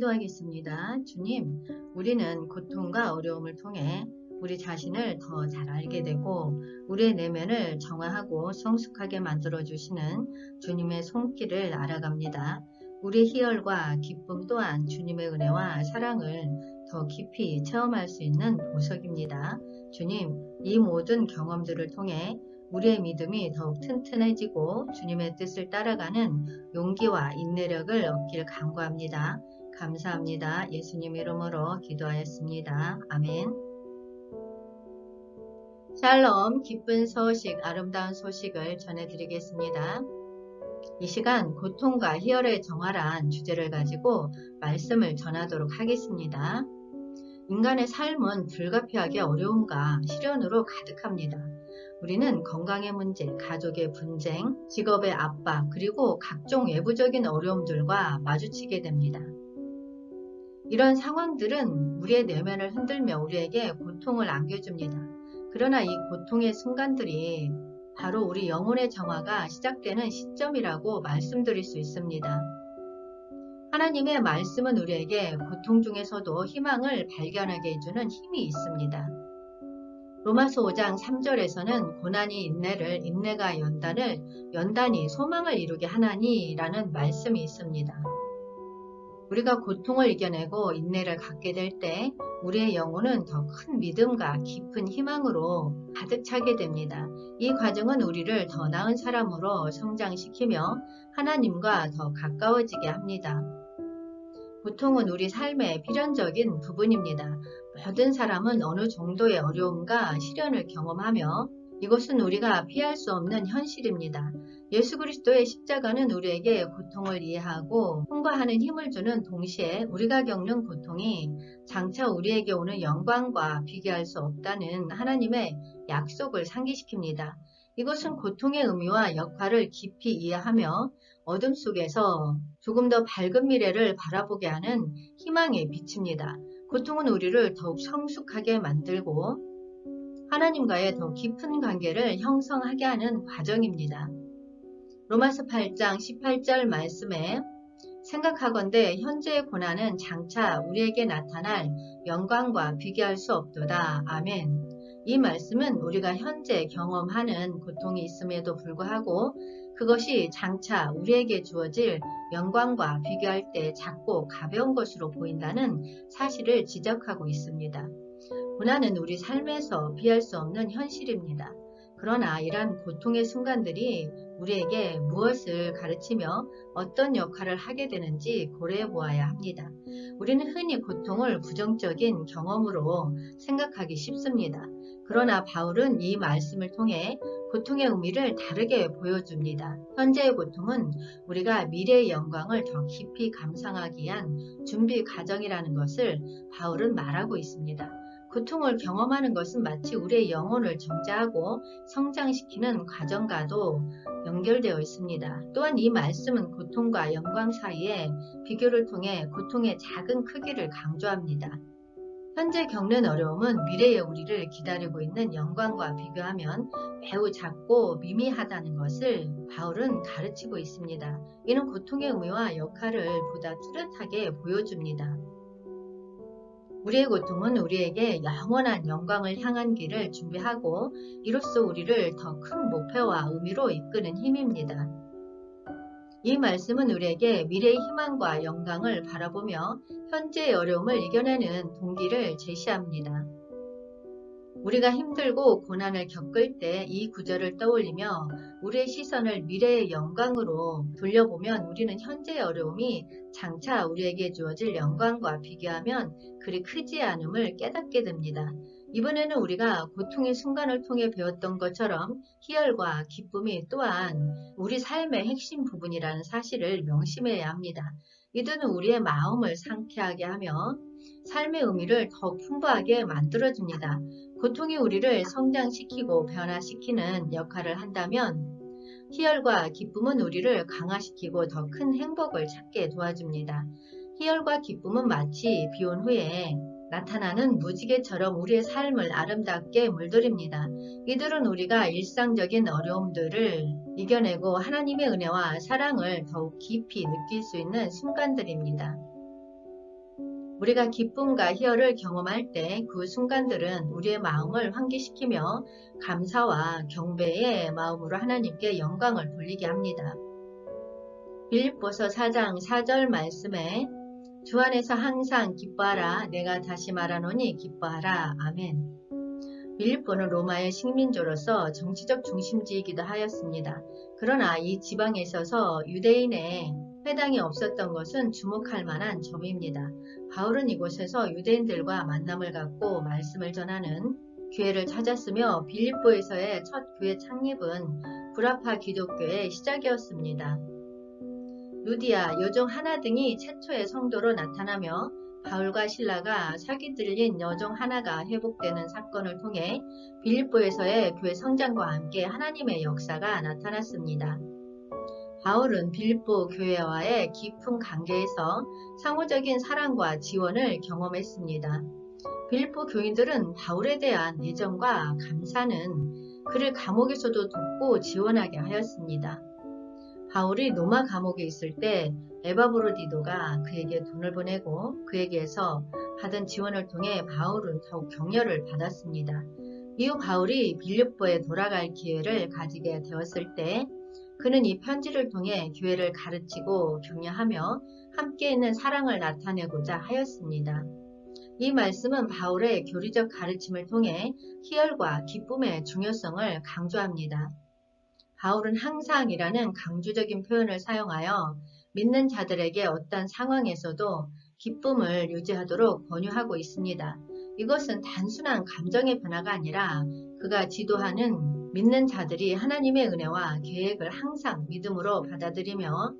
기도하겠습니다. 주님, 우리는 고통과 어려움을 통해 우리 자신을 더 잘 알게 되고 우리의 내면을 정화하고 성숙하게 만들어주시는 주님의 손길을 알아갑니다. 우리의 희열과 기쁨 또한 주님의 은혜와 사랑을 더 깊이 체험할 수 있는 보석입니다. 주님, 이 모든 경험들을 통해 우리의 믿음이 더욱 튼튼해지고 주님의 뜻을 따라가는 용기와 인내력을 얻길 간구합니다. 감사합니다. 예수님 이름으로 기도하였습니다. 아멘. 샬롬, 기쁜 소식, 아름다운 소식을 전해드리겠습니다. 이 시간 고통과 희열의 정화란 주제를 가지고 말씀을 전하도록 하겠습니다. 인간의 삶은 불가피하게 어려움과 시련으로 가득합니다. 우리는 건강의 문제, 가족의 분쟁, 직업의 압박, 그리고 각종 외부적인 어려움들과 마주치게 됩니다. 이런 상황들은 우리의 내면을 흔들며 우리에게 고통을 안겨줍니다. 그러나 이 고통의 순간들이 바로 우리 영혼의 정화가 시작되는 시점이라고 말씀드릴 수 있습니다. 하나님의 말씀은 우리에게 고통 중에서도 희망을 발견하게 해주는 힘이 있습니다. 로마서 5장 3절에서는 고난이 인내를, 인내가 연단을, 연단이 소망을 이루게 하나니 라는 말씀이 있습니다. 우리가 고통을 이겨내고 인내를 갖게 될 때 우리의 영혼은 더 큰 믿음과 깊은 희망으로 가득 차게 됩니다. 이 과정은 우리를 더 나은 사람으로 성장시키며 하나님과 더 가까워지게 합니다. 고통은 우리 삶의 필연적인 부분입니다. 모든 사람은 어느 정도의 어려움과 시련을 경험하며 이것은 우리가 피할 수 없는 현실입니다. 예수 그리스도의 십자가는 우리에게 고통을 이해하고 통과하는 힘을 주는 동시에 우리가 겪는 고통이 장차 우리에게 오는 영광과 비교할 수 없다는 하나님의 약속을 상기시킵니다. 이것은 고통의 의미와 역할을 깊이 이해하며 어둠 속에서 조금 더 밝은 미래를 바라보게 하는 희망의 빛입니다. 고통은 우리를 더욱 성숙하게 만들고 하나님과의 더 깊은 관계를 형성하게 하는 과정입니다. 로마서 8장 18절 말씀에 생각하건대 현재의 고난은 장차 우리에게 나타날 영광과 비교할 수 없도다. 아멘. 이 말씀은 우리가 현재 경험하는 고통이 있음에도 불구하고 그것이 장차 우리에게 주어질 영광과 비교할 때 작고 가벼운 것으로 보인다는 사실을 지적하고 있습니다. 고난은 우리 삶에서 피할 수 없는 현실입니다. 그러나 이러한 고통의 순간들이 우리에게 무엇을 가르치며 어떤 역할을 하게 되는지 고려해 보아야 합니다. 우리는 흔히 고통을 부정적인 경험으로 생각하기 쉽습니다. 그러나 바울은 이 말씀을 통해 고통의 의미를 다르게 보여줍니다. 현재의 고통은 우리가 미래의 영광을 더 깊이 감상하기 위한 준비 과정이라는 것을 바울은 말하고 있습니다. 고통을 경험하는 것은 마치 우리의 영혼을 정자하고 성장시키는 과정과도 연결되어 있습니다. 또한 이 말씀은 고통과 영광 사이의 비교를 통해 고통의 작은 크기를 강조합니다. 현재 겪는 어려움은 미래의 우리를 기다리고 있는 영광과 비교하면 매우 작고 미미하다는 것을 바울은 가르치고 있습니다. 이는 고통의 의미와 역할을 보다 뚜렷하게 보여줍니다. 우리의 고통은 우리에게 영원한 영광을 향한 길을 준비하고 이로써 우리를 더 큰 목표와 의미로 이끄는 힘입니다. 이 말씀은 우리에게 미래의 희망과 영광을 바라보며 현재의 어려움을 이겨내는 동기를 제시합니다. 우리가 힘들고 고난을 겪을 때 이 구절을 떠올리며 우리의 시선을 미래의 영광으로 돌려보면 우리는 현재의 어려움이 장차 우리에게 주어질 영광과 비교하면 그리 크지 않음을 깨닫게 됩니다. 이번에는 우리가 고통의 순간을 통해 배웠던 것처럼 희열과 기쁨이 또한 우리 삶의 핵심 부분이라는 사실을 명심해야 합니다. 이들은 우리의 마음을 상쾌하게 하며 삶의 의미를 더 풍부하게 만들어줍니다. 고통이 우리를 성장시키고 변화시키는 역할을 한다면 희열과 기쁨은 우리를 강화시키고 더 큰 행복을 찾게 도와줍니다. 희열과 기쁨은 마치 비온 후에 나타나는 무지개처럼 우리의 삶을 아름답게 물들입니다. 이들은 우리가 일상적인 어려움들을 이겨내고 하나님의 은혜와 사랑을 더욱 깊이 느낄 수 있는 순간들입니다. 우리가 기쁨과 희열을 경험할 때 그 순간들은 우리의 마음을 환기시키며 감사와 경배의 마음으로 하나님께 영광을 돌리게 합니다. 빌립보서 4장 4절 말씀에 주 안에서 항상 기뻐하라. 내가 다시 말하노니 기뻐하라. 아멘. 빌립보는 로마의 식민지로서 정치적 중심지이기도 하였습니다. 그러나 이 지방에 있어서 유대인의 회당이 없었던 것은 주목할 만한 점입니다. 바울은 이곳에서 유대인들과 만남을 갖고 말씀을 전하는 기회를 찾았으며 빌립보에서의 첫 교회 창립은 구라파 기독교의 시작이었습니다. 루디아, 여종 하나 등이 최초의 성도로 나타나며 바울과 실라가 사기 들린 여종 하나가 회복되는 사건을 통해 빌립보에서의 교회 성장과 함께 하나님의 역사가 나타났습니다. 바울은 빌립보 교회와의 깊은 관계에서 상호적인 사랑과 지원을 경험했습니다. 빌립보 교인들은 바울에 대한 애정과 감사는 그를 감옥에서도 돕고 지원하게 하였습니다. 바울이 로마 감옥에 있을 때 에바브로디도가 그에게 돈을 보내고 그에게서 받은 지원을 통해 바울은 더욱 격려를 받았습니다. 이후 바울이 빌립보에 돌아갈 기회를 가지게 되었을 때 그는 이 편지를 통해 교회를 가르치고 격려하며 함께 있는 사랑을 나타내고자 하였습니다. 이 말씀은 바울의 교리적 가르침을 통해 희열과 기쁨의 중요성을 강조합니다. 바울은 항상이라는 강조적인 표현을 사용하여 믿는 자들에게 어떤 상황에서도 기쁨을 유지하도록 권유하고 있습니다. 이것은 단순한 감정의 변화가 아니라 그가 지도하는 믿는 자들이 하나님의 은혜와 계획을 항상 믿음으로 받아들이며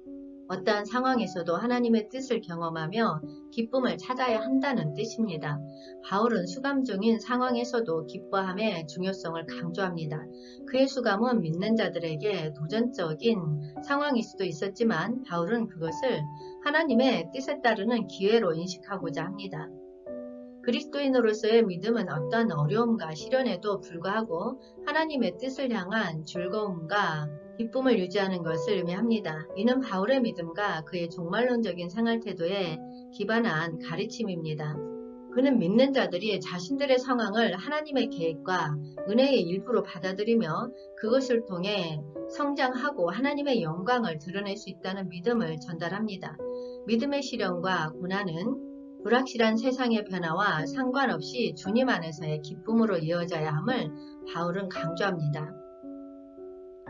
어떠한 상황에서도 하나님의 뜻을 경험하며 기쁨을 찾아야 한다는 뜻입니다. 바울은 수감 중인 상황에서도 기뻐함의 중요성을 강조합니다. 그의 수감은 믿는 자들에게 도전적인 상황일 수도 있었지만 바울은 그것을 하나님의 뜻에 따르는 기회로 인식하고자 합니다. 그리스도인으로서의 믿음은 어떤 어려움과 시련에도 불구하고 하나님의 뜻을 향한 즐거움과 기쁨을 유지하는 것을 의미합니다. 이는 바울의 믿음과 그의 종말론적인 생활 태도에 기반한 가르침입니다. 그는 믿는 자들이 자신들의 상황을 하나님의 계획과 은혜의 일부로 받아들이며 그것을 통해 성장하고 하나님의 영광을 드러낼 수 있다는 믿음을 전달합니다. 믿음의 시련과 고난은 불확실한 세상의 변화와 상관없이 주님 안에서의 기쁨으로 이어져야 함을 바울은 강조합니다.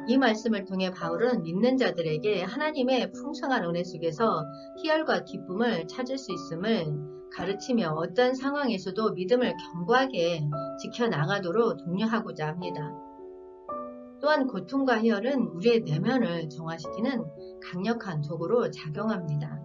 이 말씀을 통해 바울은 믿는 자들에게 하나님의 풍성한 은혜 속에서 희열과 기쁨을 찾을 수 있음을 가르치며 어떤 상황에서도 믿음을 견고하게 지켜나가도록 독려하고자 합니다. 또한 고통과 희열은 우리의 내면을 정화시키는 강력한 도구로 작용합니다.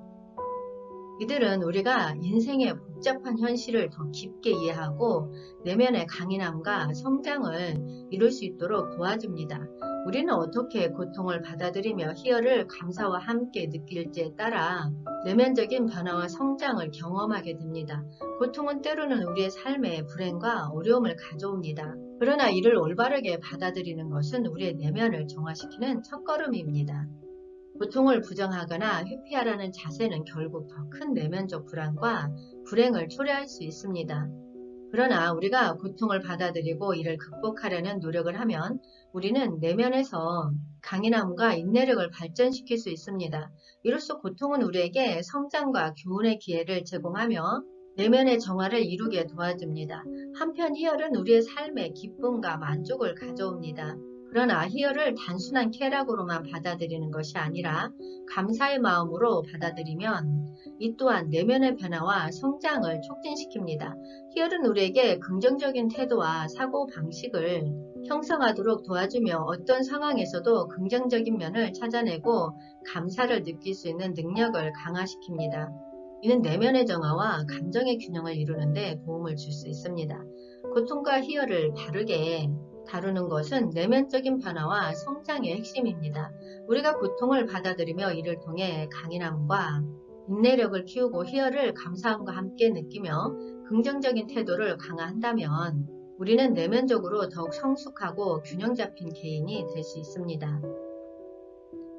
이들은 우리가 인생의 복잡한 현실을 더 깊게 이해하고 내면의 강인함과 성장을 이룰 수 있도록 도와줍니다. 우리는 어떻게 고통을 받아들이며 희열을 감사와 함께 느낄지에 따라 내면적인 변화와 성장을 경험하게 됩니다. 고통은 때로는 우리의 삶에 불행과 어려움을 가져옵니다. 그러나 이를 올바르게 받아들이는 것은 우리의 내면을 정화시키는 첫걸음입니다. 고통을 부정하거나 회피하라는 자세는 결국 더 큰 내면적 불안과 불행을 초래할 수 있습니다. 그러나 우리가 고통을 받아들이고 이를 극복하려는 노력을 하면 우리는 내면에서 강인함과 인내력을 발전시킬 수 있습니다. 이로써 고통은 우리에게 성장과 교훈의 기회를 제공하며 내면의 정화를 이루게 도와줍니다. 한편 희열은 우리의 삶에 기쁨과 만족을 가져옵니다. 그러나 희열을 단순한 쾌락으로만 받아들이는 것이 아니라 감사의 마음으로 받아들이면 이 또한 내면의 변화와 성장을 촉진시킵니다. 희열은 우리에게 긍정적인 태도와 사고방식을 형성하도록 도와주며 어떤 상황에서도 긍정적인 면을 찾아내고 감사를 느낄 수 있는 능력을 강화시킵니다. 이는 내면의 정화와 감정의 균형을 이루는 데 도움을 줄 수 있습니다. 고통과 희열을 바르게 다루는 것은 내면적인 변화와 성장의 핵심입니다. 우리가 고통을 받아들이며 이를 통해 강인함과 인내력을 키우고 희열을 감사함과 함께 느끼며 긍정적인 태도를 강화한다면 우리는 내면적으로 더욱 성숙하고 균형 잡힌 개인이 될 수 있습니다.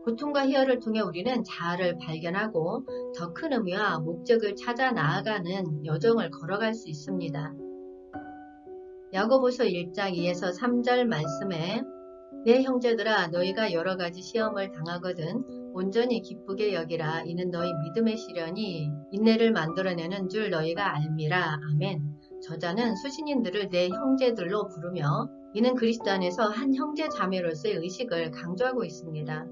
고통과 희열을 통해 우리는 자아를 발견하고 더 큰 의미와 목적을 찾아 나아가는 여정을 걸어갈 수 있습니다. 야고보서 1장 2에서 3절 말씀에 내 형제들아 너희가 여러 가지 시험을 당하거든 온전히 기쁘게 여기라. 이는 너희 믿음의 시련이 인내를 만들어내는 줄 너희가 알미라. 아멘. 저자는 수신인들을 내 형제들로 부르며 이는 그리스도 안에서 한 형제 자매로서의 의식을 강조하고 있습니다.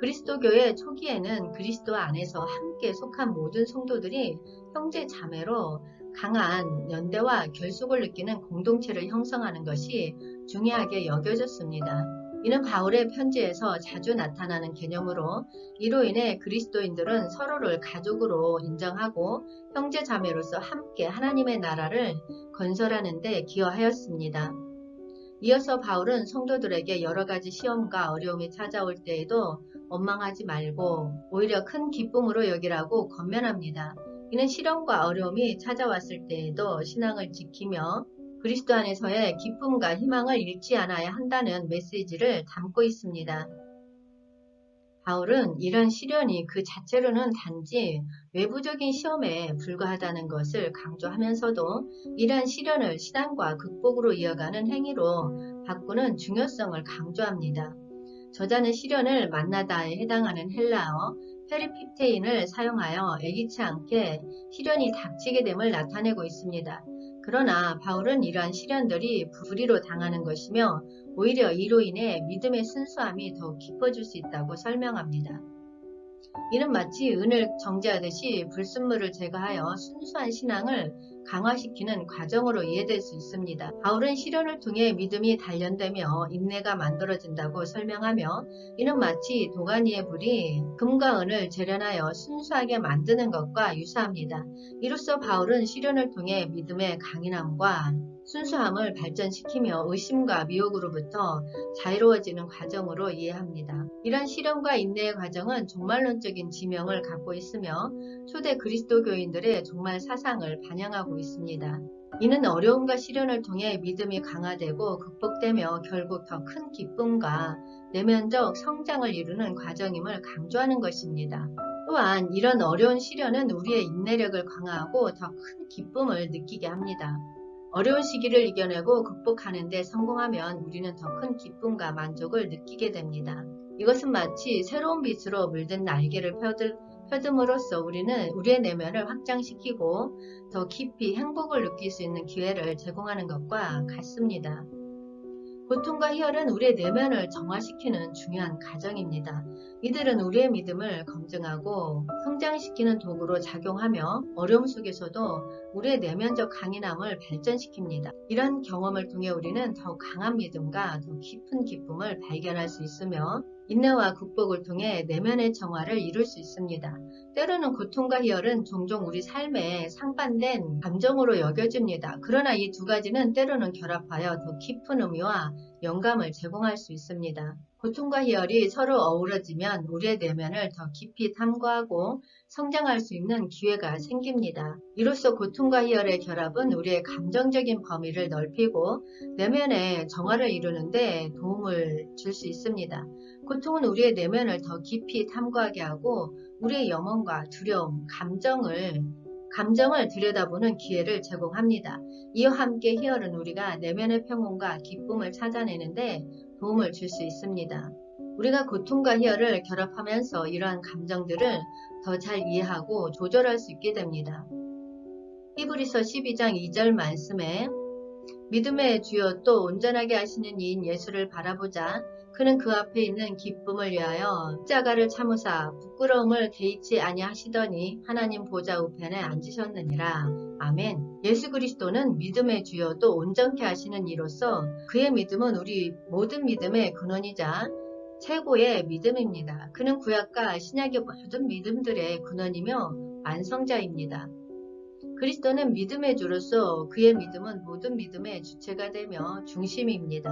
그리스도교회 초기에는 그리스도 안에서 함께 속한 모든 성도들이 형제 자매로 강한 연대와 결속을 느끼는 공동체를 형성하는 것이 중요하게 여겨졌습니다. 이는 바울의 편지에서 자주 나타나는 개념으로 이로 인해 그리스도인들은 서로를 가족으로 인정하고 형제 자매로서 함께 하나님의 나라를 건설하는 데 기여하였습니다. 이어서 바울은 성도들에게 여러 가지 시험과 어려움이 찾아올 때에도 원망하지 말고 오히려 큰 기쁨으로 여기라고 권면합니다. 이는 시련과 어려움이 찾아왔을 때에도 신앙을 지키며 그리스도 안에서의 기쁨과 희망을 잃지 않아야 한다는 메시지를 담고 있습니다. 바울은 이런 시련이 그 자체로는 단지 외부적인 시험에 불과하다는 것을 강조하면서도 이러한 시련을 신앙과 극복으로 이어가는 행위로 바꾸는 중요성을 강조합니다. 저자는 시련을 만나다에 해당하는 헬라어 페리피테인을 사용하여 애기치 않게 시련이 닥치게 됨을 나타내고 있습니다. 그러나 바울은 이러한 시련들이 불의로 당하는 것이며 오히려 이로 인해 믿음의 순수함이 더욱 깊어질 수 있다고 설명합니다. 이는 마치 은을 정제하듯이 불순물을 제거하여 순수한 신앙을 강화시키는 과정으로 이해될 수 있습니다. 바울은 시련을 통해 믿음이 단련되며 인내가 만들어진다고 설명하며 이는 마치 도가니의 불이 금과 은을 재련하여 순수하게 만드는 것과 유사합니다. 이로써 바울은 시련을 통해 믿음의 강인함과 순수함을 발전시키며 의심과 미혹으로부터 자유로워지는 과정으로 이해합니다. 이런 시련과 인내의 과정은 종말론적인 지명을 갖고 있으며 초대 그리스도교인들의 종말 사상을 반영하고 있습니다. 이는 어려움과 시련을 통해 믿음이 강화되고 극복되며 결국 더 큰 기쁨과 내면적 성장을 이루는 과정임을 강조하는 것입니다. 또한 이런 어려운 시련은 우리의 인내력을 강화하고 더 큰 기쁨을 느끼게 합니다. 어려운 시기를 이겨내고 극복하는 데 성공하면 우리는 더 큰 기쁨과 만족을 느끼게 됩니다. 이것은 마치 새로운 빛으로 물든 날개를 펴듬으로써 우리는 우리의 내면을 확장시키고 더 깊이 행복을 느낄 수 있는 기회를 제공하는 것과 같습니다. 고통과 희열은 우리의 내면을 정화시키는 중요한 과정입니다. 이들은 우리의 믿음을 검증하고 성장시키는 도구로 작용하며 어려움 속에서도 우리의 내면적 강인함을 발전시킵니다. 이런 경험을 통해 우리는 더 강한 믿음과 더 깊은 기쁨을 발견할 수 있으며 인내와 극복을 통해 내면의 정화를 이룰 수 있습니다. 때로는 고통과 희열은 종종 우리 삶에 상반된 감정으로 여겨집니다. 그러나 이 두 가지는 때로는 결합하여 더 깊은 의미와 영감을 제공할 수 있습니다. 고통과 희열이 서로 어우러지면 우리의 내면을 더 깊이 탐구하고 성장할 수 있는 기회가 생깁니다. 이로써 고통과 희열의 결합은 우리의 감정적인 범위를 넓히고 내면의 정화를 이루는 데 도움을 줄 수 있습니다. 고통은 우리의 내면을 더 깊이 탐구하게 하고 우리의 염원과 두려움, 감정을 들여다보는 기회를 제공합니다. 이와 함께 희열은 우리가 내면의 평온과 기쁨을 찾아내는데 도움을 줄 수 있습니다. 우리가 고통과 희열을 결합하면서 이러한 감정들을 더 잘 이해하고 조절할 수 있게 됩니다. 히브리서 12장 2절 말씀에 믿음의 주여 또 온전하게 하시는 이인 예수를 바라보자. 그는 그 앞에 있는 기쁨을 위하여 십자가를 참으사 부끄러움을 개의치 아니하시더니 하나님 보좌 우편에 앉으셨느니라. 아멘. 예수 그리스도는 믿음의 주여 또 온전케 하시는 이로써 그의 믿음은 우리 모든 믿음의 근원이자 최고의 믿음입니다. 그는 구약과 신약의 모든 믿음들의 근원이며 완성자입니다. 그리스도는 믿음의 주로서 그의 믿음은 모든 믿음의 주체가 되며 중심입니다.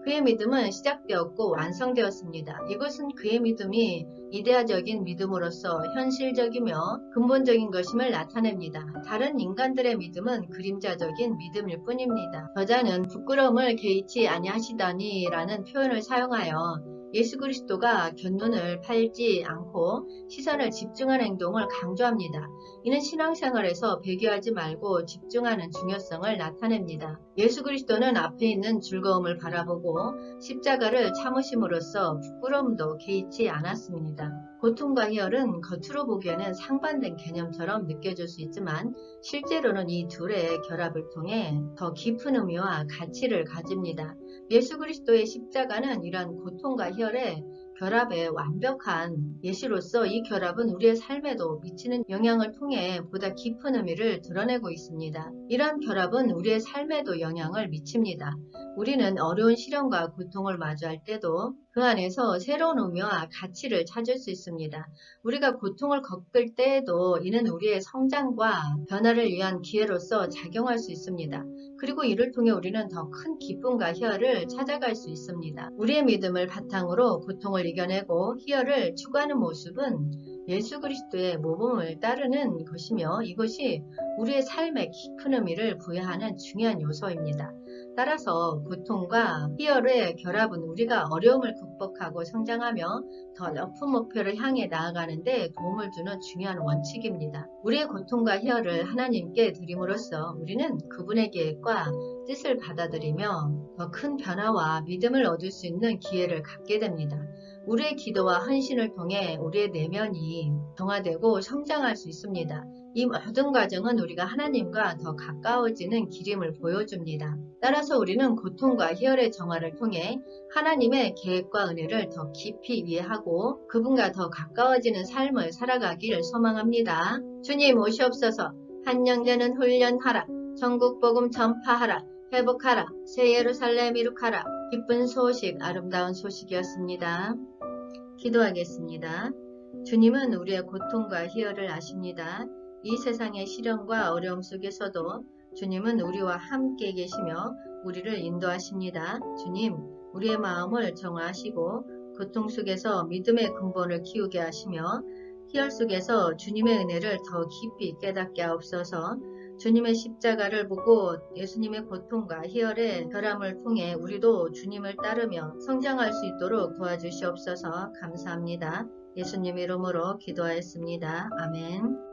그의 믿음은 시작되었고 완성되었습니다. 이것은 그의 믿음이 이데아적인 믿음으로서 현실적이며 근본적인 것임을 나타냅니다. 다른 인간들의 믿음은 그림자적인 믿음일 뿐입니다. 저자는 부끄러움을 개의치 아니하시다니 라는 표현을 사용하여 예수 그리스도가 곁눈을 팔지 않고 시선을 집중하는 행동을 강조합니다. 이는 신앙생활에서 배교하지 말고 집중하는 중요성을 나타냅니다. 예수 그리스도는 앞에 있는 즐거움을 바라보고 십자가를 참으심으로써 부끄러움도 개의치 않았습니다. 고통과 희열은 겉으로 보기에는 상반된 개념처럼 느껴질 수 있지만 실제로는 이 둘의 결합을 통해 더 깊은 의미와 가치를 가집니다. 예수 그리스도의 십자가는 이러한 고통과 희열의 결합의 완벽한 예시로서 이 결합은 우리의 삶에도 미치는 영향을 통해 보다 깊은 의미를 드러내고 있습니다. 이러한 결합은 우리의 삶에도 영향을 미칩니다. 우리는 어려운 시련과 고통을 마주할 때도 그 안에서 새로운 의미와 가치를 찾을 수 있습니다. 우리가 고통을 겪을 때에도 이는 우리의 성장과 변화를 위한 기회로서 작용할 수 있습니다. 그리고 이를 통해 우리는 더 큰 기쁨과 희열을 찾아갈 수 있습니다. 우리의 믿음을 바탕으로 고통을 이겨내고 희열을 추구하는 모습은 예수 그리스도의 모범을 따르는 것이며 이것이 우리의 삶에 깊은 의미를 부여하는 중요한 요소입니다. 따라서 고통과 희열의 결합은 우리가 어려움을 극복하고 성장하며 더 높은 목표를 향해 나아가는 데 도움을 주는 중요한 원칙입니다. 우리의 고통과 희열을 하나님께 드림으로써 우리는 그분의 계획과 뜻을 받아들이며 더 큰 변화와 믿음을 얻을 수 있는 기회를 갖게 됩니다. 우리의 기도와 헌신을 통해 우리의 내면이 정화되고 성장할 수 있습니다. 이 모든 과정은 우리가 하나님과 더 가까워지는 길임을 보여줍니다. 따라서 우리는 고통과 희열의 정화를 통해 하나님의 계획과 은혜를 더 깊이 이해하고 그분과 더 가까워지는 삶을 살아가길 소망합니다. 주님 오시옵소서. 한영되는 훈련하라. 전국 복음 전파하라. 회복하라. 새 예루살렘 이룩하라. 기쁜 소식, 아름다운 소식이었습니다. 기도하겠습니다. 주님은 우리의 고통과 희열을 아십니다. 이 세상의 시련과 어려움 속에서도 주님은 우리와 함께 계시며 우리를 인도하십니다. 주님, 우리의 마음을 정화하시고 고통 속에서 믿음의 근본을 키우게 하시며 희열 속에서 주님의 은혜를 더 깊이 깨닫게 하옵소서. 주님의 십자가를 보고 예수님의 고통과 희열의 결함을 통해 우리도 주님을 따르며 성장할 수 있도록 도와주시옵소서. 감사합니다. 예수님 이름으로 기도하였습니다. 아멘.